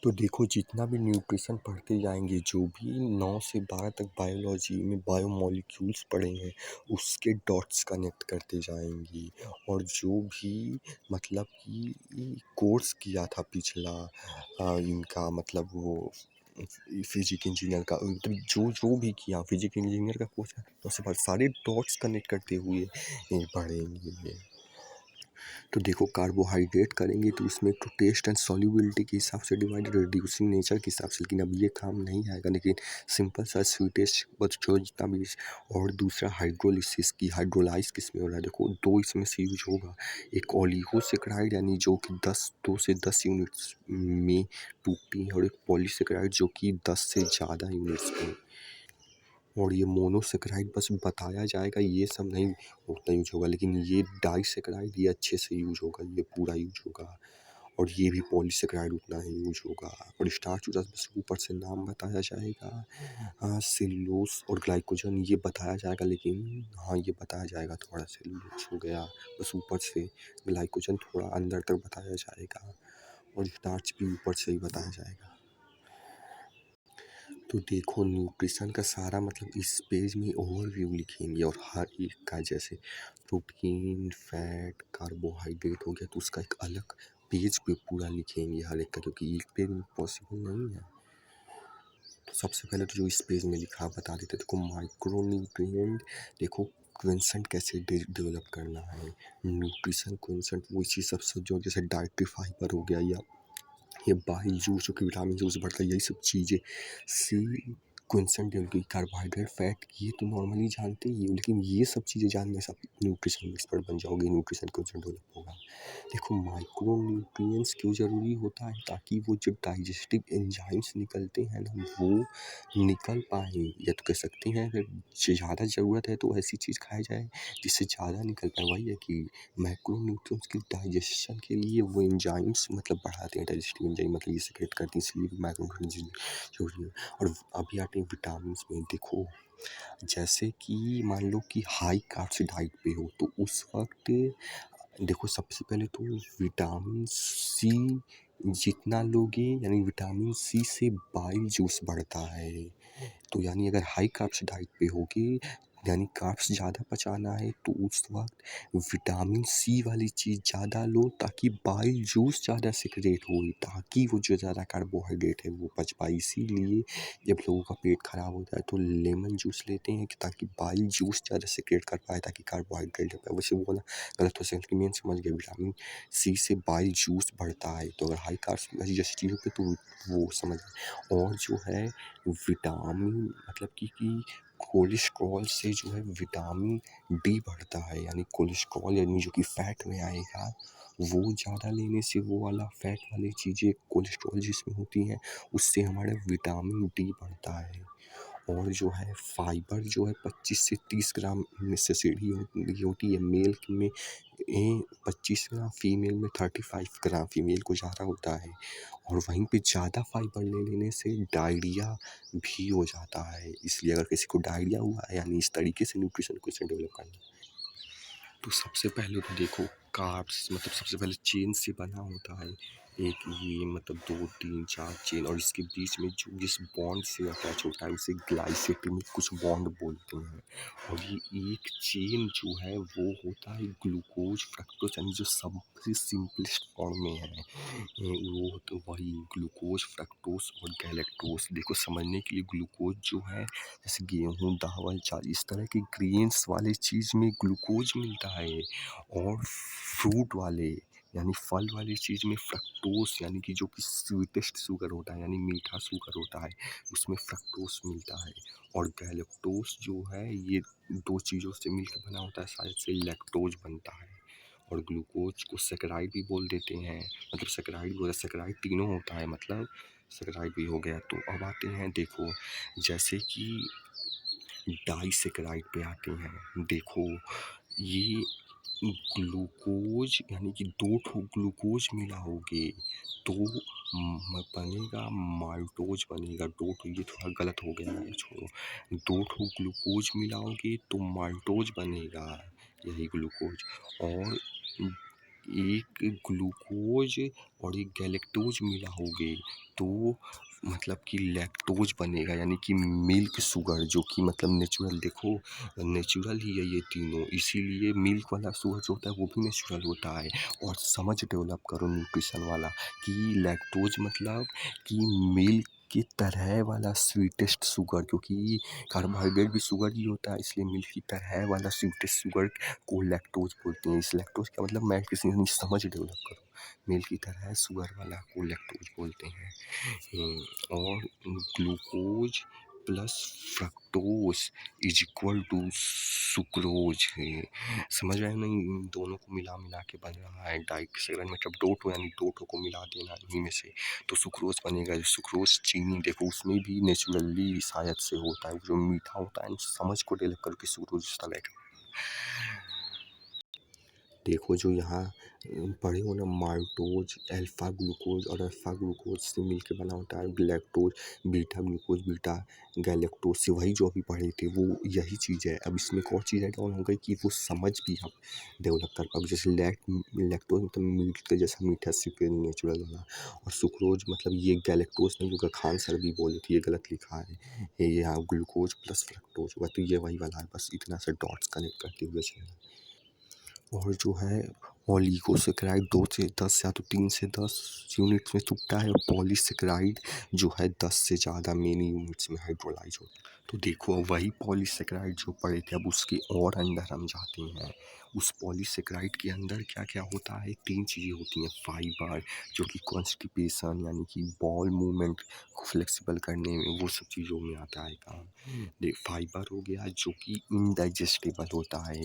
तो देखो जितना भी न्यूट्रिशन पढ़ते जाएँगे, जो भी 9 से 12 तक बायोलॉजी में बायोमॉलिक्यूल्स पढ़े हैं, उसके डॉट्स कनेक्ट करते जाएँगे। और जो भी मतलब कि कोर्स किया था पिछला इनका मतलब वो फिज़िक इंजीनियर का मतलब जो भी किया फिज़िक इंजीनियर का कोर्स है, उससे बहुत सारे डॉट्स कनेक्ट करते हुए पढ़ेंगे। तो देखो कार्बोहाइड्रेट करेंगे तो उसमें तो टेस्ट एंड सॉल्युबिलिटी के हिसाब से डिवाइड, रिड्यूसिंग नेचर के हिसाब से, लेकिन अब ये काम नहीं आएगा। लेकिन सिंपल सा स्वीटेस्ट बच्चों जितना भी। और दूसरा हाइड्रोलिसिस की हाइड्रोलाइज किस में हो रहा है, देखो दो इसमें से यूज होगा। एक ओलिगोसेकेराइड यानी जो कि 2 से 10 यूनिट्स में टूटती है, और एक पॉलीसेकेराइड जो कि 10 से ज़्यादा यूनिट्स में। और ये मोनोसेकेराइड बस बताया जाएगा, ये सब नहीं उतना यूज होगा, लेकिन ये डाइसेकेराइड ये अच्छे से यूज होगा, ये पूरा यूज होगा। और ये भी पॉलीसेकेराइड उतना ही यूज होगा। और स्टार्च बस ऊपर से नाम बताया जाएगा। सेलुलोज और ग्लाइकोजन ये बताया जाएगा, लेकिन हाँ ये बताया जाएगा, थोड़ा सेलुलोज हो गया बस ऊपर से, ग्लाइकोजन थोड़ा अंदर तक बताया जाएगा, और स्टार्च भी ऊपर से ही बताया जाएगा। तो देखो न्यूट्रिशन का सारा मतलब इस पेज में ओवरव्यू लिखेंगे, और हर एक का जैसे प्रोटीन, फैट, कार्बोहाइड्रेट हो गया तो उसका एक अलग पेज पे पूरा लिखेंगे हर एक का, क्योंकि एक पेज में पॉसिबल नहीं है। तो सबसे पहले तो जो इस पेज में लिखा बता देते, देखो माइक्रो न्यूट्रिएंट, देखो क्विंसेंट कैसे डेवलप करना है। न्यूट्रिशन क्विंसेंट वो चीज़ सबसे जो जैसे डाइटरी फाइबर हो गया, या ये बाइल जूस जो कि विटामिन जूस बढ़ता है, यही सब चीज़ें सी क्विंसेंट की कार्बोहाइड्रेट फैट ये तो नॉर्मली जानते ही हो, लेकिन ये सब चीज़ें जानने से आप न्यूट्रिशन एक्सपर्ट बन जाओगे, न्यूट्रिशन क्विंसेंट डेवलप होगा। देखो माइक्रो न्यूट्रिएंट्स क्यों ज़रूरी होता है, ताकि वो जो डाइजेस्टिव एंजाइम्स निकलते हैं ना वो निकल पाएँ, या तो कह सकते हैं अगर ज़्यादा ज़रूरत है तो ऐसी चीज़ खाया जाए जिससे ज़्यादा निकल पाए। वही है कि मैक्रो न्यूट्रिएंट्स के डाइजेशन के लिए वो एंजाइम्स मतलब बढ़ाते हैं, डाइजेस्टिव एंजाइम मतलब ये सेक्रेट करते हैं, इसलिए मैक्रो न्यूट्रिएंट्स जरूरी है। और अभी आते हैं विटामिन में। देखो जैसे कि मान लो कि हाई कार्ब्स डाइट पे हो तो उस वक्त देखो सबसे पहले तो विटामिन सी जितना लोगे, यानी विटामिन सी से बाइल जूस बढ़ता है। तो यानी अगर हाई कार्ब्स डाइट पे होगे, यानी कार्ब्स ज़्यादा पचाना है, तो उस वक्त विटामिन सी वाली चीज़ ज़्यादा लो, ताकि बाइल जूस ज़्यादा सिक्रेट हो, ताकि वो जो ज़्यादा कार्बोहाइड्रेट है वो पच पाए। इसीलिए जब लोगों का पेट खराब होता है तो लेमन जूस लेते हैं, कि ताकि बाइल जूस ज़्यादा सिक्रेट कर पाए, ताकि कार्बोहाइड्रेट हो पाए। वैसे वो ना गलत हो सकता है, मेन समझ गए, विटामिन सी से बाइल जूस बढ़ता है। तो अगर हाई कार्ब्स जैसी चीज़ों पे तो वो समझ गए। और जो है विटामिन मतलब कि कोलेस्ट्रॉल से जो है विटामिन डी बढ़ता है, यानी कोलेस्ट्रॉल यानी जो कि फैट में आएगा, वो ज़्यादा लेने से वो वाला फैट वाली चीज़ें कोलेस्ट्रॉल जिसमें होती हैं उससे हमारा विटामिन डी बढ़ता है। और जो है फाइबर जो है 25 से 30 ग्राम नेसेसरी होती है मेल में, 25 ग्राम, फीमेल में 35 ग्राम, फीमेल को ज़्यादा होता है। और वहीं पे ज़्यादा फाइबर ले लेने से डायरिया भी हो जाता है, इसलिए अगर किसी को डायरिया हुआ है, यानी इस तरीके से न्यूट्रिशन क्वेश्चन डेवलप करना। तो सबसे पहले तो देखो कार्ब्स मतलब सबसे पहले चेन से बना होता है, एक ये मतलब 2 3 4 चेन, और इसके बीच में जो जिस बॉन्ड से अटैच होता है उसे ग्लाइसेमिक कुछ बॉन्ड बोलते हैं। और ये एक चेन जो है वो होता है ग्लूकोज फ्रक्टोज, यानी जो सबसे सिंपलेस्ट फॉर्म में है वो तो वही ग्लूकोज फ्रक्टोज और गैलेक्टोज। देखो समझने के लिए ग्लूकोज जो है जैसे गेहूँ, दावल, चावल, इस तरह के ग्रेन्स वाले चीज़ में ग्लूकोज मिलता है। और फ्रूट वाले यानी फल वाली चीज़ में फ्रक्टोज यानी कि जो कि स्वीटेस्ट शुगर होता है, यानी मीठा शुगर होता है, उसमें फ्रक्टोज मिलता है। और गैलेक्टोज जो है ये दो चीज़ों से मिलकर बना होता है, शायद से लैक्टोज बनता है। और ग्लूकोज को सेकेराइड भी बोल देते हैं, मतलब सेकेराइड भी होता है, सेकेराइड तीनों होता है, मतलब सेकेराइड भी हो गया। तो अब आते हैं देखो जैसे कि डाइसेकेराइड पे आते हैं। देखो ये ग्लूकोज यानी कि 2 ठो ग्लूकोज मिलाओगे तो बनेगा माल्टोज बनेगा। 2 ठो ये थोड़ा गलत हो गया है, छोड़ो। 2 ठो ग्लूकोज मिलाओगे तो माल्टोज बनेगा, यही ग्लूकोज। और एक ग्लूकोज और एक गैलेक्टोज मिलाओगे तो मतलब कि लैक्टोज बनेगा, यानी कि मिल्क शुगर, जो कि मतलब नेचुरल, देखो नेचुरल ही है ये तीनों, इसीलिए मिल्क वाला शुगर जो होता है वो भी नेचुरल होता है। और समझ डेवलप करो न्यूट्रिशन वाला कि लैक्टोज मतलब कि मिल्क की तरह वाला स्वीटेस्ट शुगर, क्योंकि कार्बोहाइड्रेट भी शुगर ही होता है, इसलिए मिल्क की तरह वाला स्वीटेस्ट शुगर को लैक्टोज बोलते हैं। इस लैक्टोज का मतलब मैं किसी ने समझ डेवलप करो, मिल्क की तरह शुगर वाला को लैक्टोज बोलते हैं। और glucose plus fructose is equal to sucrose है। समझ रहे हैं नहीं, इन दोनों को मिला मिला के बन रहा है डाइसेग्राइड, मतलब दो यानी दो को मिला देना इन्हीं में से तो सुक्रोज बनेगा। सुक्रोज चीनी देखो उसमें भी नेचुरली शायद से होता है, जो मीठा होता है समझ को डेवलप करके सुक्रोज तक। देखो जो यहाँ पढ़े हो ना, माल्टोज अल्फा ग्लूकोज और अल्फा ग्लूकोज से मिलकर बना होता है lactose, beta glucose beta galactose से, वही जो अभी पढ़े थे वो यही चीज़ है। अब इसमें एक और चीज़ ऐड ऑन हो गई कि वो समझ भी आप डेवलप कर पाओगे, जैसे लैक्टोज मतलब मिल्क के जैसा मीठा सिर्फ नेचुरल वाला, और सुक्रोज मतलब ये गैलेक्टोज नहीं होगा, खान सर भी बोले थे ये गलत लिखा है, ये यहाँ ग्लूकोज प्लस फ्रक्टोज होगा, तो ये वही वाला है, बस इतना सा डॉट्स कनेक्ट करते हुए चलना। और जो है ओलिगोसेकेराइड 2 से 10 या तो 3 से 10 यूनिट्स में टूटता है, और पॉलीसेकेराइड जो है 10 से ज़्यादा मेन यूनिट्स में हाइड्रोलाइज होता है। तो देखो वही पॉलीसेकेराइड जो पढ़े थे, अब उसके और अंदर हम जाते हैं। उस पॉलीसेकेराइड के अंदर क्या क्या होता है, 3 चीज़ें होती हैं। फाइबर जो कि कॉन्स्टिपेशन यानी कि बॉल मूवमेंट को फ्लेक्सिबल करने में वो सब चीज़ों में आता है काम। देख फाइबर हो गया जो कि इनडाइजेस्टेबल होता है,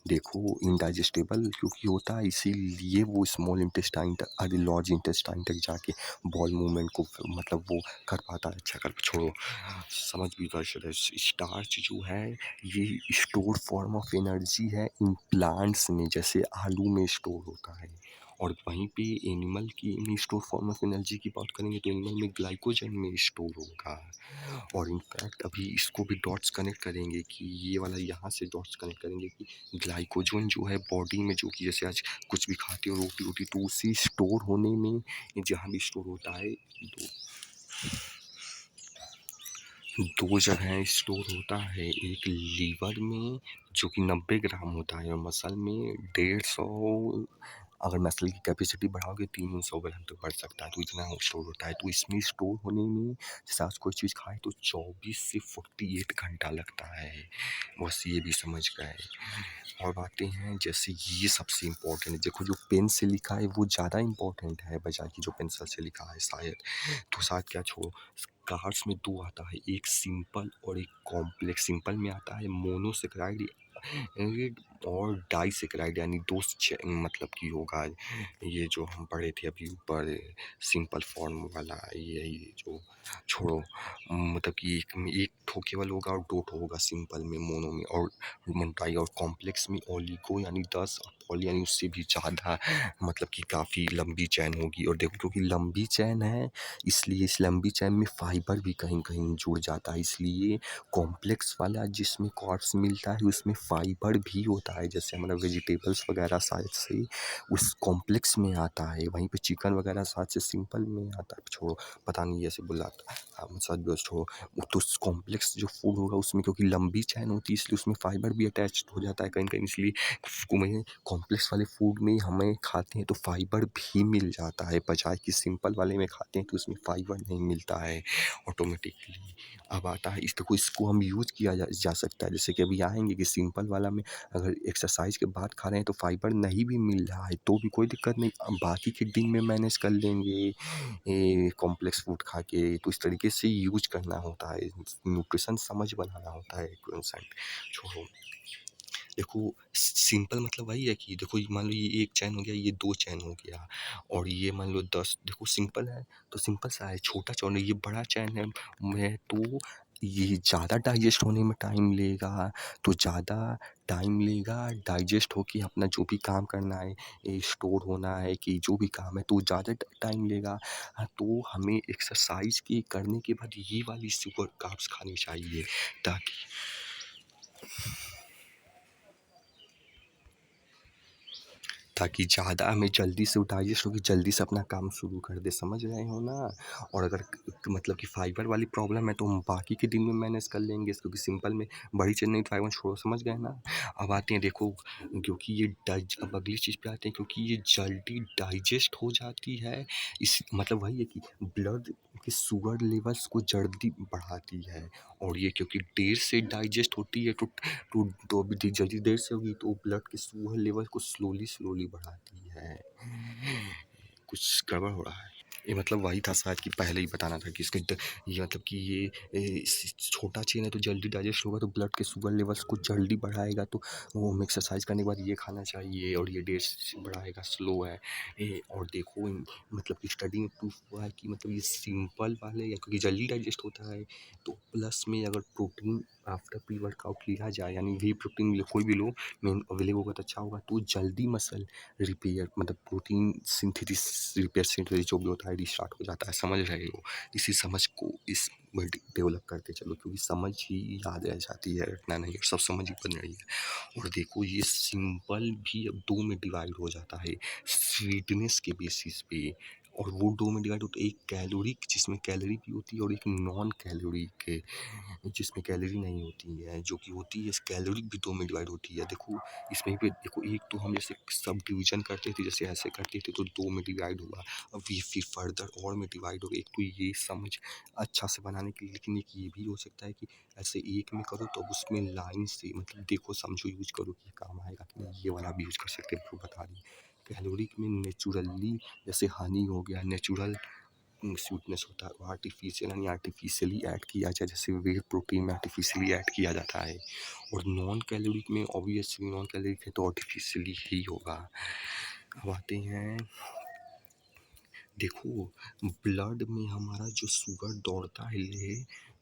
देखो इनडाइजेस्टेबल क्योंकि होता है इसीलिए वो स्मॉल इंटेस्टाइन तक अरे लार्ज इंटेस्टाइन तक जाके बॉल मूवमेंट को मतलब वो कर पाता है। अच्छा कर छोड़ो, समझ भी तो चले। स्टार्च जो है ये स्टोर फॉर्म ऑफ एनर्जी है इन प्लांट्स में, जैसे आलू में स्टोर होता है। और वहीं पे एनिमल की स्टोर फॉर्म ऑफ एनर्जी की बात करेंगे तो एनिमल में ग्लाइकोजन में स्टोर होगा। और इनफैक्ट अभी इसको भी डॉट्स कनेक्ट करेंगे कि ये वाला यहाँ से डॉट्स कनेक्ट करेंगे कि ग्लाइकोजन जो है बॉडी में, जो कि जैसे आज कुछ भी खाते हो रोटी रोटी तो उसी स्टोर होने में जहाँ भी स्टोर होता है दो जगह स्टोर होता है, एक लीवर में जो कि 90 ग्राम होता है और मसल में 150, अगर मसल की कैपेसिटी बढ़ाओगे 300 ग्राम तक बढ़ सकता है, तो इतना स्टोर होता है। तो इसमें स्टोर होने में जैसे आज कोई चीज़ खाए तो 24 से 48 घंटा लगता है, बस ये भी समझ गए। और बातें हैं जैसे ये सबसे इम्पोर्टेंट है, देखो जो पेन से लिखा है वो ज़्यादा इम्पोर्टेंट है बजाय कि जो पेंसिल से लिखा है शायद, तो शायद क्या छोड़ो। कार्ड्स में दो आता है, एक सिंपल और एक कॉम्प्लेक्स। सिंपल में आता है मोनोसेकेराइड और डाइसेकेराइड, यानी दो मतलब कि होगा ये जो हम पढ़े थे अभी ऊपर सिंपल फॉर्म वाला, यही जो छोड़ो, मतलब कि एक ठो केवल होगा और दो ठो होगा सिंपल में, मोनो में और डाई, और कॉम्प्लेक्स में ओलिगो यानी 10 और पॉली यानी उससे भी ज़्यादा, मतलब कि काफ़ी लंबी चैन होगी। और देखो क्योंकि लंबी चैन है इसलिए इस लंबी चैन में फाइबर भी कहीं कहीं जुड़ जाता है, इसलिए कॉम्प्लेक्स वाला जिसमें कार्ब्स मिलता है उसमें फाइबर भी होता है, जैसे हमारा वेजिटेबल्स वगैरह शायद से उस कॉम्प्लेक्स में आता है, वहीं पे चिकन वगैरह शायद से सिंपल में आता है, छोड़ो पता नहीं ऐसे बुलाता हम सब भी छोड़ो। तो कॉम्प्लेक्स जो फूड होगा उसमें क्योंकि लंबी चैन होती है इसलिए उसमें फाइबर भी अटैच हो जाता है कहीं कहीं, इसलिए कॉम्प्लेक्स वाले फूड में हमें खाते हैं तो फाइबर भी मिल जाता है, बजाय कि सिंपल वाले में खाते हैं तो उसमें फाइबर नहीं मिलता है ऑटोमेटिकली। अब आता है इसको हम यूज़ किया जा सकता है, जैसे कि अभी आएंगे कि सिंपल वाला में अगर एक्सरसाइज के बाद खा रहे हैं तो फाइबर नहीं भी मिल रहा है तो भी कोई दिक्कत नहीं, अब बाकी के दिन में मैनेज कर लेंगे कॉम्प्लेक्स फूड खा के। तो इस तरीके से यूज करना होता है, न्यूट्रिशन समझ बनाना होता है कॉन्सेप्ट। छोड़ो देखो सिंपल मतलब वही है कि देखो मान लो ये एक चैन हो गया, ये दो चैन हो गया, और ये मान लो 10, देखो सिंपल है तो सिंपल सा है, छोटा चौन है, ये बड़ा चैन है मैं तो ये ज़्यादा डाइजेस्ट होने में टाइम लेगा, तो ज़्यादा टाइम लेगा डाइजेस्ट होके अपना जो भी काम करना है स्टोर होना है कि जो भी काम है तो ज़्यादा टाइम लेगा। हाँ, तो हमें एक्सरसाइज के करने के बाद ये वाली सुपर कार्ब्स खानी चाहिए ताकि ताकि ज़्यादा हमें जल्दी से डाइजेस्ट हो के जल्दी से अपना काम शुरू कर दे, समझ रहे हो ना? और अगर मतलब कि फाइबर वाली प्रॉब्लम है तो हम बाकी के दिन में मैनेज कर लेंगे, क्योंकि सिंपल में बड़ी चीज़ नहीं, फाइबर छोड़ो, समझ गए ना? अब आते हैं, देखो, क्योंकि ये अब अगली चीज़ पे आते हैं, क्योंकि ये जल्दी डाइजेस्ट हो जाती है, इस मतलब वही है कि ब्लड के शुगर लेवल्स को जल्दी बढ़ाती है, और ये क्योंकि देर से डाइजेस्ट होती है तो अभी जल्दी देर से होगी तो ब्लड के शुगर लेवल को स्लोली स्लोली बढ़ाती है। कुछ गड़बड़ हो रहा है। ये मतलब वही था शायद कि पहले ही बताना था कि ये मतलब कि ये छोटा चेन है तो जल्दी डाइजेस्ट होगा, तो ब्लड के शुगर लेवल्स को जल्दी बढ़ाएगा, तो वो हम एक्सरसाइज करने के बाद ये खाना चाहिए, और ये देर से बढ़ाएगा, स्लो है। और देखो मतलब कि स्टडी में प्रूफ हुआ है कि मतलब ये सिंपल वाले या क्योंकि जल्दी डाइजेस्ट होता है, तो प्लस में अगर प्रोटीन आफ्टर प्री वर्कआउट लिया जाए, यानी वी प्रोटीन कोई भी लो, मेन अवेलेबल होगा तो अच्छा होगा, तो जल्दी मसल रिपेयर मतलब प्रोटीन सिंथेसिस रिपेयर सिंथेसिस जो भी होता है रिस्टार्ट हो जाता है, समझ रहे हो? इसी समझ को इस डेवलप करके चलो, क्योंकि समझ ही याद रह जाती है, रटना नहीं, और सब समझ ही बन रही है। और देखो ये सिंपल भी अब दो में डिवाइड हो जाता है स्वीटनेस के बेसिस पे, और वो दो में डिवाइड होता है, एक कैलोरिक जिसमें कैलोरी भी होती है, और एक नॉन कैलोरी के जिसमें कैलोरी नहीं होती है, जो कि होती है कैलोरी भी दो में डिवाइड होती है। देखो इसमें भी देखो, एक तो हम जैसे सब डिवीजन करते थे, जैसे ऐसे करते थे तो दो में डिवाइड हुआ, अब ये फिर फर्दर और में डिवाइड हो गया। एक तो ये समझ अच्छा से बनाने के लिए, लेकिन एक ये भी हो सकता है कि ऐसे एक में करो तो उसमें लाइन से मतलब देखो समझो यूज करो कि काम आएगा कि नहीं, ये वाला भी यूज कर सकते हैं, बता रही कैलोरी में नेचुरली, जैसे हनी हो गया, नेचुरल स्वीटनेस होता है, आर्टिफिशियल यानी आर्टिफिशियली ऐड किया जाए, जैसे वे प्रोटीन में आर्टिफिशियली ऐड किया जाता है, और नॉन कैलोरिक में ऑब्वियसली नॉन कैलोरिक है तो आर्टिफिशियली ही होगा। अब आते हैं, देखो ब्लड में हमारा जो शुगर दौड़ता है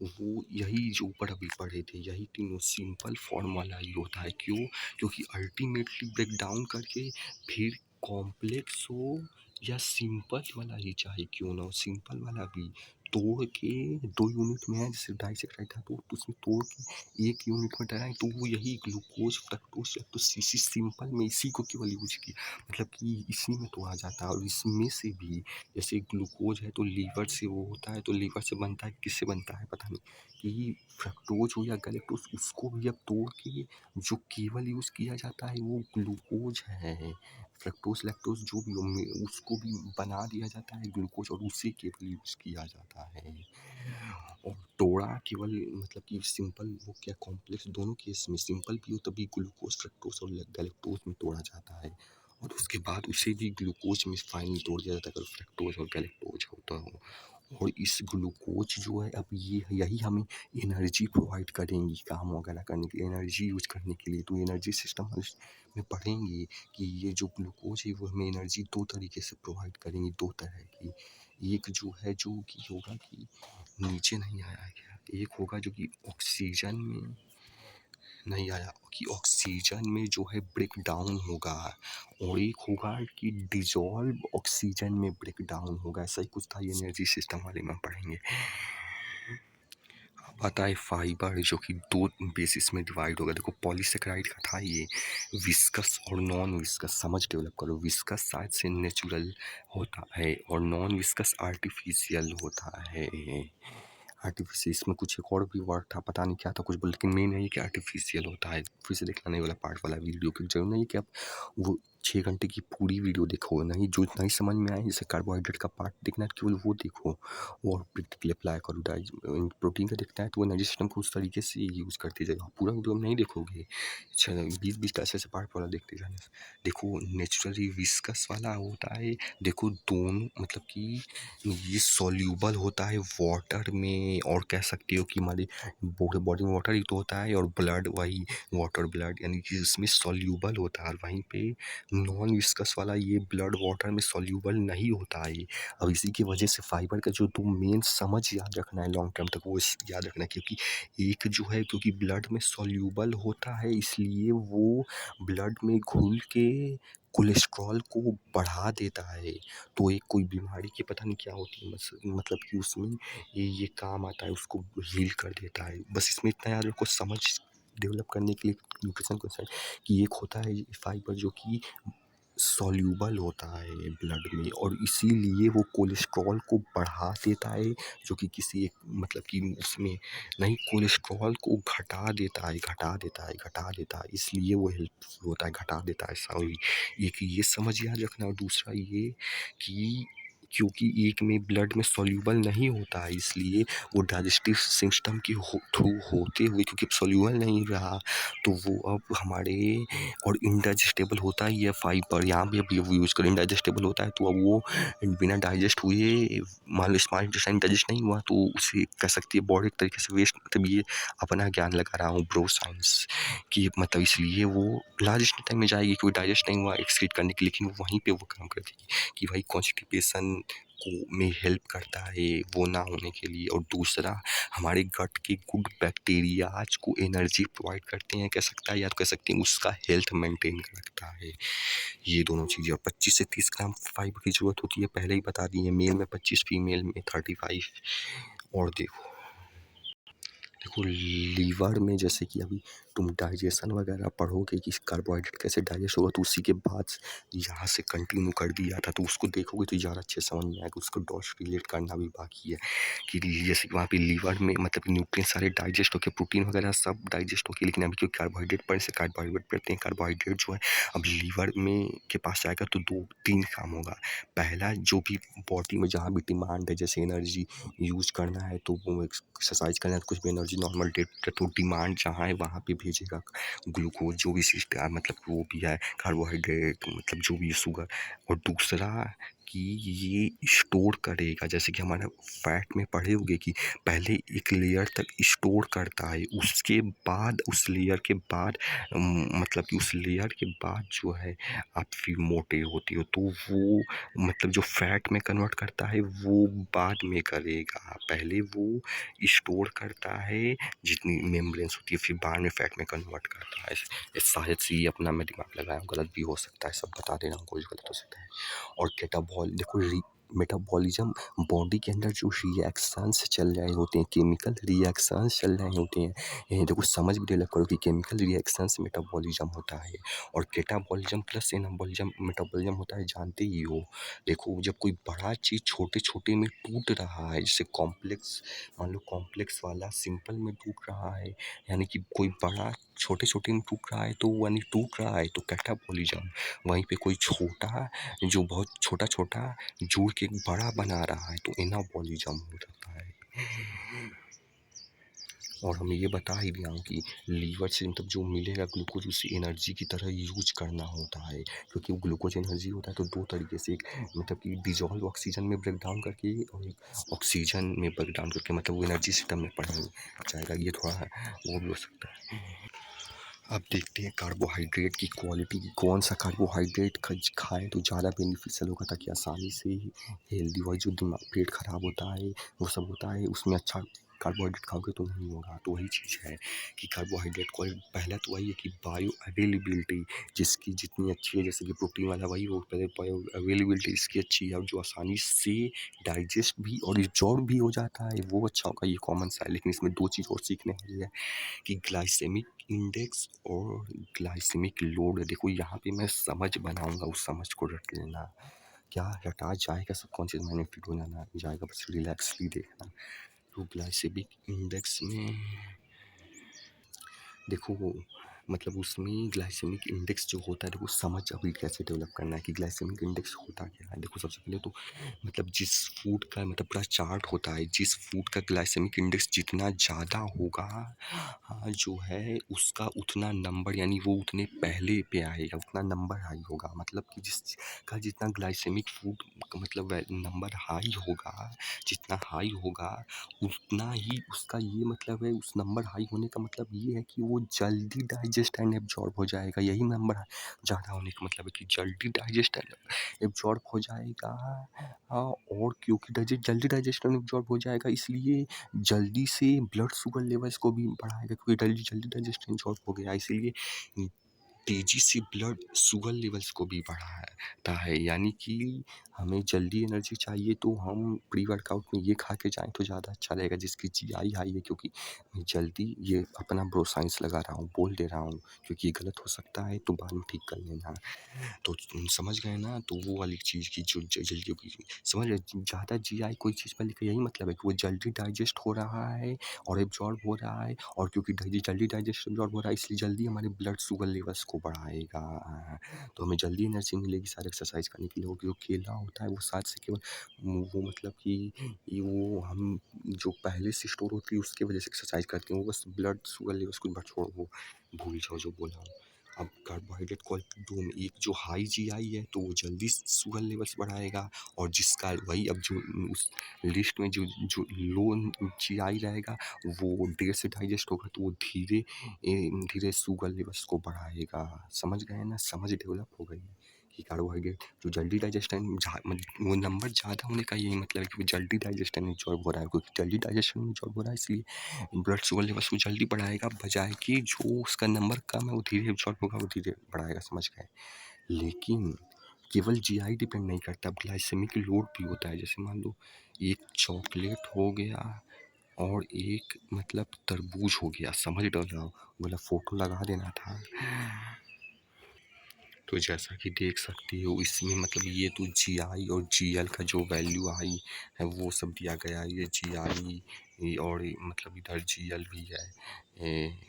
वो यही जो ऊपर अभी पढ़े थे, यही तीनों सिंपल फॉर्मूला ही होता है। क्यों? क्योंकि अल्टीमेटली ब्रेक डाउन करके फिर कॉम्प्लेक्स हो या सिंपल वाला ही चाहे क्यों ना हो, सिंपल वाला भी तोड़ के दो यूनिट में है, जैसे डाइसेक्ट था तो उसमें तोड़ के एक यूनिट में डराएं, तो वो यही ग्लूकोज फ्रक्टोज लैक्टोज इसी सिंपल में इसी को केवल यूज किया, मतलब कि इसी में तोड़ा जाता है। और इसमें से भी जैसे ग्लूकोज है तो लीवर से वो होता है, तो लीवर से बनता है, किससे बनता है पता नहीं, कि फ्रक्टोज हो या गैलेक्टोज, उसको भी अब तोड़ के जो केवल यूज़ किया जाता है वो ग्लूकोज है। फ्रक्टोज लैक्टोज जो भी उसको भी बना दिया जाता है ग्लूकोज, और उसे केवल यूज़ किया जाता है। और तोड़ा केवल मतलब कि सिंपल हो क्या कॉम्प्लेक्स, दोनों केस में सिंपल भी हो तभी ग्लूकोज फ्रक्टोज और गैलेक्टोज में तोड़ा जाता है, और उसके बाद उसे भी ग्लूकोज में फाइनली तोड़ दिया जाता है, अगर फ्रक्टोज और गैलेक्टोज होता हो। और इस ग्लूकोज जो है अब ये यही हमें एनर्जी प्रोवाइड करेंगी, काम वगैरह करने के लिए, एनर्जी यूज करने के लिए, तो एनर्जी सिस्टम में पढ़ेंगे कि ये जो ग्लूकोज है वो हमें एनर्जी दो तरीके से प्रोवाइड करेंगी, दो तरह की। एक जो है जो कि होगा कि नीचे नहीं आया है क्या, एक होगा जो कि ऑक्सीजन में नहीं आया कि ऑक्सीजन में जो है ब्रेक डाउन होगा, और एक होगा कि डिजॉल्व ऑक्सीजन में ब्रेक डाउन होगा, ऐसा ही कुछ था, ये एनर्जी सिस्टम वाले में पढ़ेंगे। पता है फाइबर जो कि दो बेसिस में डिवाइड होगा, देखो पॉलीसेकेराइड का था ये, विस्कस और नॉन विस्कस, समझ डेवलप करो, विस्कस शायद से नेचुरल होता है और नॉन विस्कस आर्टिफिशियल होता है। आर्टिफिशियल इसमें कुछ एक और भी वर्ड था, पता नहीं क्या था कुछ बोल, लेकिन मेन है कि आर्टिफिशियल होता है। फिर से देखना नहीं वाला पार्ट वाला वीडियो, की जरूर नहीं कि आप वो 6 घंटे की पूरी वीडियो देखो, नहीं जो नहीं समझ में आए, जैसे कार्बोहाइड्रेट का पार्ट देखना है केवल वो देखो, और प्रैक्टिकली अप्लाई करो। प्रोटीन का देखना है तो वो एनर्जी सिस्टम को उस तरीके से यूज़ करते जाएगा, पूरा वीडियो में नहीं देखोगे, अच्छा 20-20 का ऐसे पार्ट वाला देखते जाने से। देखो नेचुरली विस्कस वाला होता है, देखो दोनों मतलब कि ये सॉल्यूबल होता है वाटर में, और कह सकते हो कि हमारी बॉडी में वाटर ही तो होता है, और ब्लड वही वाटर ब्लड यानी कि इसमें सॉल्यूबल होता है, और वहीं पे नॉन विस्कस वाला ये ब्लड वाटर में सॉल्यूबल नहीं होता है। अब इसी की वजह से फाइबर का जो दो मेन समझ याद रखना है लॉन्ग टर्म तक, वो याद रखना है, क्योंकि एक जो है क्योंकि ब्लड में सॉल्यूबल होता है इसलिए वो ब्लड में घुल के कोलेस्ट्रॉल को बढ़ा देता है, तो एक कोई बीमारी की पता नहीं क्या होती है, मतलब कि उसमें ये काम आता है, उसको हील कर देता है। बस इसमें इतना याद रखो समझ डेवलप करने के लिए न्यूट्रिशन क्वेश्चन, कि एक होता है फाइबर जो कि सॉल्यूबल होता है ब्लड में और इसीलिए वो कोलेस्ट्रॉल को बढ़ा देता है, जो कि किसी एक मतलब कि उसमें नहीं, कोलेस्ट्रॉल को घटा देता है, घटा देता है, घटा देता है, इसलिए वो हेल्पफुल होता है, घटा देता है, सॉरी। एक ये समझ याद रखना और दूसरा ये कि क्योंकि एक में ब्लड में सॉल्यूबल नहीं होता है, इसलिए वो डाइजेस्टिव सिस्टम के थ्रू होते हुए, क्योंकि सॉल्यूबल नहीं रहा, तो वो अब हमारे और इनडाइजेस्टेबल होता ही है फाइबर, यहाँ भी अब यूज़ करें, इनडाइजेस्टेबल होता है तो अब वो बिना डाइजेस्ट हुए, मान लो स्मॉल इंटेस्टाइन डाइजेस्ट नहीं हुआ तो उसे कह सकती है बॉडी एक तरीके से वेस्ट, मतलब ये अपना ज्ञान लगा रहा हूँ ब्रो साइंस कि मतलब इसलिए वो लार्ज इंटेस्टाइन में जाएगी क्योंकि डाइजेस्ट नहीं हुआ एक्सक्रीट करने के, लेकिन वहीं पे वो काम करती है कि भाई कॉन्स्टिपेशन को में हेल्प करता है वो ना होने के लिए, और दूसरा हमारे गट के गुड बैक्टीरियाज को एनर्जी प्रोवाइड करते हैं, कह सकता है या कह सकते हैं उसका हेल्थ मेंटेन रखता है। ये दोनों चीज़ें, और 25 से 30 ग्राम फाइबर की ज़रूरत होती है, पहले ही बता दी है, मेल में 25, फीमेल में 35। और देखो देखो लीवर में जैसे कि अभी तुम डाइजेशन वगैरह पढ़ोगे कि कार्बोहाइड्रेट कैसे डाइजेस्ट होगा, तो उसी के बाद यहाँ से कंटिन्यू कर दिया था, तो उसको देखोगे तो ज़्यादा अच्छे समझ में आएगा, उसको डॉट्स रिलेट करना भी बाकी है कि जैसे कि वहाँ पे लीवर में मतलब न्यूट्रिएंट सारे डाइजेस्ट होके, प्रोटीन वगैरह सब डाइजेस्ट होके, लेकिन अभी क्योंकि कार्बोहाइड्रेट पर से कार्बोहाइड्रेट पढ़ते हैं, कार्बोहाइड्रेट जो है अब लीवर में के पास जाएगा तो 2-3 काम होगा। पहला, जो भी बॉडी में जहाँ भी डिमांड है, जैसे एनर्जी यूज़ करना है तो वो एक्सरसाइज करना है तो कुछ भी एनर्जी नॉर्मल डेट तो डिमांड जहाँ है वहाँ पे भेजेगा ग्लूकोज, जो भी सिस्टम मतलब वो भी है कार्बोहाइड्रेट, मतलब जो भी शुगर। और दूसरा कि ये स्टोर करेगा, जैसे कि हमारा फैट में पढ़े होंगे कि पहले एक लेयर तक स्टोर करता है, उसके बाद उस लेयर के बाद मतलब कि उस लेयर के बाद जो है आप फिर मोटे होते हो, तो वो मतलब जो फैट में कन्वर्ट करता है वो बाद में करेगा, पहले वो स्टोर करता है जितनी मेम्ब्रेन्स होती है, फिर बाद में फैट में कन्वर्ट करता है। शायद से ये अपना मैं दिमाग लगाया हूँ, गलत भी हो सकता है, सब बता दे रहा हूँ, कुछ गलत हो सकता है। और कैटाबॉल देखो, मेटाबॉलिज्म बॉडी के अंदर जो रिएक्शंस चल रहे होते हैं, केमिकल रिएक्शंस चल रहे होते हैं, ये देखो समझ भी डेवलप करो कि केमिकल रिएक्शंस मेटाबॉलिज्म होता है, और कैटाबॉलिज्म प्लस एनाबॉलिज्म मेटाबॉलिज्म होता है, जानते ही हो। देखो जब कोई बड़ा चीज़ छोटे छोटे में टूट रहा है, जैसे कॉम्प्लेक्स, मान लो कॉम्प्लेक्स वाला सिंपल में टूट रहा है, यानी कि कोई बड़ा छोटे छोटे में टूट रहा है तो वो यानी टूट रहा है तो कैटाबॉलिज्म। वहीं पे कोई छोटा जो बहुत छोटा छोटा जोड़ के बड़ा बना रहा है तो एनाबॉलिज्म हो जाता है। और हमें ये बता ही दिया हूँ कि लीवर से मतलब जो मिलेगा ग्लूकोज उसे एनर्जी की तरह यूज करना होता है, क्योंकि वो ग्लूकोज एनर्जी होता है तो दो तरीके से, एक मतलब कि डिजॉल्व ऑक्सीजन में ब्रेक डाउन करके और एक ऑक्सीजन में ब्रेक डाउन करके, मतलब वो एनर्जी सिस्टम में पढ़ जाएगा, ये थोड़ा वो भी हो सकता है। अब देखते हैं कार्बोहाइड्रेट की क्वालिटी की, कौन सा कार्बोहाइड्रेट खाएं तो ज़्यादा बेनिफिशियल होगा, ताकि आसानी से हेल्दी वाइज जो दिमाग पेट खराब होता है वो सब होता है उसमें अच्छा कार्बोहाइड्रेट खाओगे तो नहीं होगा। तो वही चीज़ है कि कार्बोहाइड्रेट क्वालिटी, पहला तो वही है कि बायो अवेलेबिलिटी जिसकी जितनी अच्छी है, जैसे कि प्रोटीन वाला वही हो, पहले बायो अवेलेबिलिटी इसकी अच्छी है, और जो आसानी से डाइजेस्ट भी और एब्जॉर्ब भी हो जाता है वो अच्छा होगा, ये कॉमन सा है। लेकिन इसमें दो चीज़ और सीखने वाली है कि ग्लाइसेमिक इंडेक्स और ग्लाइसेमिक लोड। देखो यहाँ पे मैं समझ बनाऊंगा, उस समझ को रट लेना, क्या रटा जाएगा, सबकॉन्शियस माइंड में फिट हो जाना जाएगा, बस रिलैक्सली देखना। तो ग्लाइसेमिक इंडेक्स में देखो मतलब उसमें ग्लाइसेमिक इंडेक्स जो होता है, देखो समझ अभी कैसे डेवलप करना है कि ग्लाइसेमिक इंडेक्स होता क्या है। देखो सबसे पहले तो मतलब जिस फूड का मतलब पूरा चार्ट होता है, जिस फूड का ग्लाइसेमिक इंडेक्स जितना ज़्यादा होगा, हाँ जो है उसका उतना नंबर, यानी वो उतने पहले पे आएगा, उतना नंबर हाई होगा, मतलब कि जिसका जितना ग्लाइसेमिक फूड मतलब नंबर हाई होगा, जितना हाई होगा उतना ही उसका ये मतलब है, उस नंबर हाई होने का मतलब ये है कि वो जल्दी डाइजेस्ट एंड एब्जॉर्ब हो जाएगा, यही नंबर ज़्यादा होने का मतलब है कि जल्दी डाइजेस्ट एंड एब्जॉर्ब हो जाएगा। हाँ, और क्योंकि जल्दी डाइजेस्ट एंड एब्जॉर्ब हो जाएगा इसलिए जल्दी से ब्लड शुगर लेवल्स को भी बढ़ाएगा, क्योंकि जल्दी जल्दी डाइजेस्ट एंड एब्जॉर्ब हो गया, इसीलिए तेजी से ब्लड शुगर लेवल्स को भी बढ़ाता है, यानी कि हमें जल्दी एनर्जी चाहिए तो हम प्री वर्कआउट में ये खा के जाएं तो ज़्यादा अच्छा रहेगा, जिसकी जीआई हाई है। क्योंकि मैं जल्दी ये अपना ब्रो साइंस लगा रहा हूँ, बोल दे रहा हूँ, क्योंकि ये गलत हो सकता है तो बाद में ठीक कर लेना। तो समझ गए ना, तो वो वाली चीज़ की जो जल्दी होगी, समझ रहे, ज़्यादा जीआई कोई चीज़ पहले का यही मतलब है कि वो जल्दी डाइजेस्ट हो रहा है और एब्जॉर्ब हो रहा है, और क्योंकि जल्दी डाइजेस्ट एब्जॉर्ब हो रहा है इसलिए जल्दी हमारे ब्लड शुगर लेवल्स को बढ़ाएगा। तो हमें जल्दी एनर्जी मिलेगी सारे एक्सरसाइज करने के लिए। वो जो केला होता है वो साथ से केवल वो मतलब कि ये वो हम जो पहले से स्टोर होती है उसकी वजह से एक्सरसाइज करते हैं, वो बस ब्लड शुगर लेवल्स को छोड़ो, वो भूल जाओ जो बोला हूँ। अब कार्बोहाइड्रेट क्वालिटी दो में, एक जो हाई जीआई है तो वो जल्दी शुगर लेवल्स बढ़ाएगा, और जिसका वही अब जो उस लिस्ट में जो जो लो जीआई रहेगा वो देर से डाइजेस्ट होगा तो वो धीरे धीरे शुगर लेवल्स को बढ़ाएगा। समझ गए ना, समझ डेवलप हो गई कि कार्बोहाइड्रेट जो जल्दी डाइजेशन वो नंबर ज़्यादा होने का यही मतलब है कि वो जल्दी डाइजेशन एब्जॉर्ब हो रहा है, क्योंकि जल्दी डाइजेशन एब्जॉर्ब हो रहा है इसलिए ब्लड शुगर लेवल्स को जल्दी बढ़ाएगा, बजाय कि जो उसका नंबर कम है वो धीरे एब्जॉर्ब होगा, वो धीरे बढ़ाएगा। समझ गए। लेकिन केवल जीआई डिपेंड नहीं करता, ग्लाइसेमिक लोड भी होता है। जैसे मान लो एक चॉकलेट हो गया और एक मतलब तरबूज हो गया, समझ डाला, बोला फोटो लगा देना था। तो जैसा कि देख सकते हो इसमें मतलब ये तो जीआई और जीएल का जो वैल्यू आई है वो सब दिया गया है। ये जीआई और मतलब इधर जीएल भी है,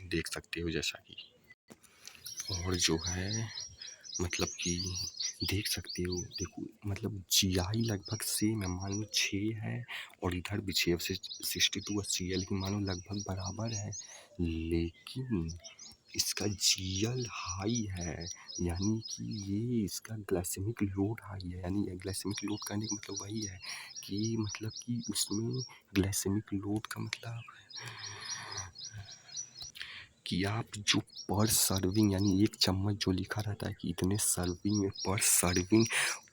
देख सकते हो जैसा कि, और जो है मतलब कि देख सकते हो, देखो मतलब जीआई लगभग सेम है, मान लो 6 है और इधर भी 6 से 62 और सीएल की मानो लगभग बराबर है, लेकिन इसका जीएल हाई है, यानी कि ये इसका ग्लाइसेमिक लोड हाई है। यानी ग्लाइसेमिक लोड कहने का मतलब वही है कि मतलब कि उसमें ग्लाइसेमिक लोड का मतलब कि आप जो पर सर्विंग, यानी एक चम्मच जो लिखा रहता है कि इतने सर्विंग में पर सर्विंग,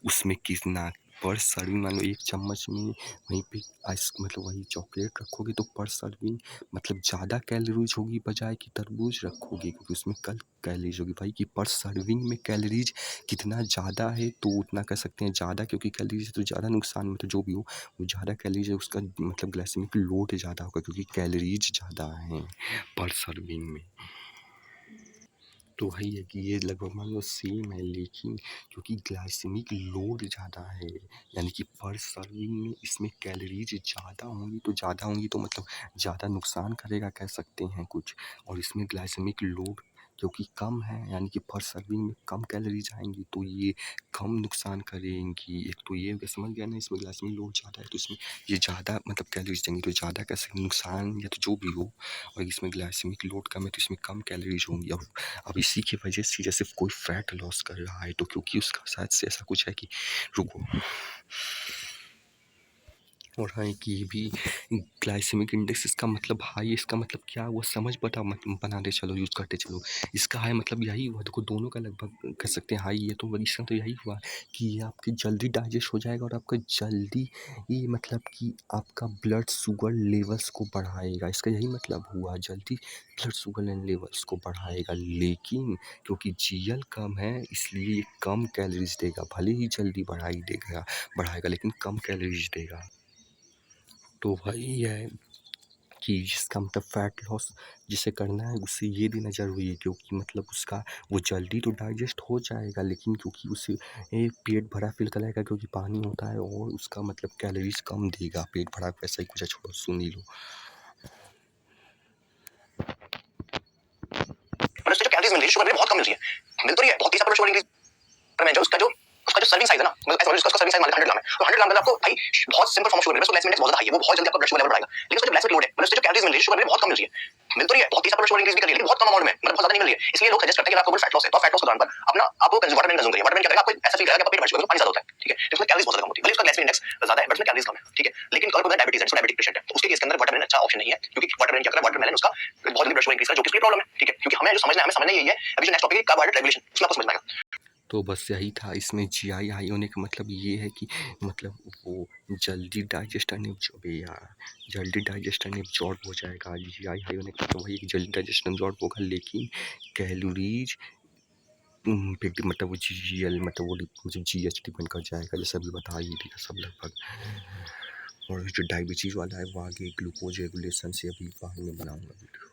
उसमें कितना पर सर्विंग, मान लो एक चम्मच में वहीं पे आइस मतलब वही चॉकलेट रखोगे तो पर सर्विंग मतलब ज़्यादा कैलोरीज होगी बजाय कि तरबूज रखोगे, क्योंकि उसमें कल कैलोरीज होगी भाई कि पर सर्विंग में कैलोरीज कितना ज़्यादा है तो उतना कह सकते हैं ज़्यादा, क्योंकि कैलोरीज है तो ज़्यादा नुकसान में, तो जो भी हो वो ज़्यादा कैलोरीज है उसका मतलब ग्लाइसेमिक लोड ज़्यादा होगा, क्योंकि कैलोरीज ज़्यादा हैं पर सर्विंग में। तो वही है कि ये लगभग मान लो सेम है, लेकिन क्योंकि ग्लाइसेमिक लोड ज़्यादा है, यानी कि पर सर्विंग में इसमें कैलोरीज ज़्यादा होंगी, तो ज़्यादा होंगी तो मतलब ज़्यादा नुकसान करेगा कह सकते हैं कुछ, और इसमें ग्लाइसेमिक लोड क्योंकि कम है, यानी कि पर सर्विंग में कम कैलोरीज आएंगी तो ये कम नुकसान करेंगी। एक तो ये हो गया, समझ गया ना, इसमें ग्लाइसेमिक लोड ज़्यादा है तो इसमें ये ज़्यादा मतलब कैलोरीज देंगी तो ज़्यादा कैसे नुकसान या तो जो भी हो, और इसमें ग्लाइसेमिक लोड कम है तो इसमें कम कैलोरीज होंगी। और अब इसी की वजह से जैसे कोई फैट लॉस कर रहा है तो क्योंकि उसका शायद से ऐसा कुछ है कि रुको, और हाँ कि ये भी ग्लाइसेमिक इंडेक्स इसका मतलब हाई, इसका मतलब क्या वो समझ बता बनाते चलो, यूज़ करते चलो। इसका हाई मतलब यही हुआ, देखो दोनों का लगभग कह सकते हैं हाई है, तो इसका तो यही हुआ कि ये आपकी जल्दी डाइजेस्ट हो जाएगा और आपका जल्दी ये मतलब कि आपका ब्लड शुगर लेवल्स को बढ़ाएगा, इसका यही मतलब हुआ, जल्दी ब्लड शुगर लेवल्स को बढ़ाएगा। लेकिन क्योंकि जीएल कम है इसलिए ये कम कैलोरीज देगा, भले ही जल्दी बढ़ाएगा लेकिन कम कैलोरीज देगा। तो वही है कि जिसका मतलब फैट लॉस जिसे करना है उससे ये देना ज़रूरी है, क्योंकि मतलब उसका वो जल्दी तो डाइजेस्ट हो जाएगा लेकिन क्योंकि उसे पेट भरा फील कराएगा, क्योंकि पानी होता है, और उसका मतलब कैलोरीज कम देगा, पेट भरा वैसा ही कुछ है, छोड़ो सुन ही लो। पर उससे जो कैलोरीज मिल रही है शुगर में बहुत कम मिल रही है, मिल तो रही है बहुत तेज शुगर इंक्रीज, पर मैं जो उसका जो सर्विंग साइज है ना, मतलब उसका सर्विंग साइज मान 100 ग्राम है, तो 100 ग्राम में आपको भाई बहुत सिंपल फॉर्म शुगर मिल रहा है, उसका ग्लाइसेमिक इंडेक्स बहुत ज्यादा हाई है, वो बहुत जल्दी आपका ब्लड शुगर लेवल बढ़ाएगा। लेकिन उसका जो ग्लाइसेमिक लोड है मतलब उससे जो कैलोरीज मिल रही है शुगर में बहुत कम मिल रही है, मिल तो रही है बहुत तेज शुगर इंक्रीज भी कर रही है लेकिन बहुत कम अमाउंट में, मतलब बहुत ज्यादा नहीं मिल रही है। इसलिए लोग सजेस्ट करते हैं कि आपको फैट लॉस है तो फैट लॉस के दौरान पर अपना आपको वाटर कंज्यूम करिए। वाटर क्या करेगा, आपको ऐसा फील करेगा कि आपका पेट भर चुका है, पानी ज्यादा होता है, ठीक है, तो इसमें कैलोरीज बहुत ज्यादा कम होती है, भले उसका ग्लाइसेमिक इंडेक्स ज्यादा है बट उसमें कैलोरीज कम है, ठीक है। लेकिन अगर कोई डायबिटीज है, डायबिटिक पेशेंट है, तो उसके केस के अंदर वाटरमेलन अच्छा ऑप्शन नहीं है, क्योंकि वाटरमेलन क्या कर रहा है, वाटरमेलन उसका बहुत जल्दी ब्लड शुगर इंक्रीज कर, जो कि उसकी प्रॉब्लम है, ठीक है। क्योंकि हमें जो समझना है, हमें समझना यही है अभी जो नेक्स्ट टॉपिक है कार्बोहाइड्रेट रेगुलेशन, उसमें आपको समझना है। तो बस यही था, इसमें जीआई हाई होने का मतलब ये है कि मतलब वो जल्दी डाइजेस्ट एब्जॉर्ब हो जाएगा। जीआई हाई होने का मतलब वही कि जल्दी डाइजेशन एब्जॉर्ब होगा, लेकिन कैलोरीज पे मतलब वो जीएल मतलब वो मतलब जीएच डिपेंड कर जाएगा, जैसे अभी बता ही दिया सब लगभग। और जो डायबिटीज़ वाला है वो आगे ग्लूकोज रेगुलेशन से अभी बाद में बनाऊंगा वीडियो।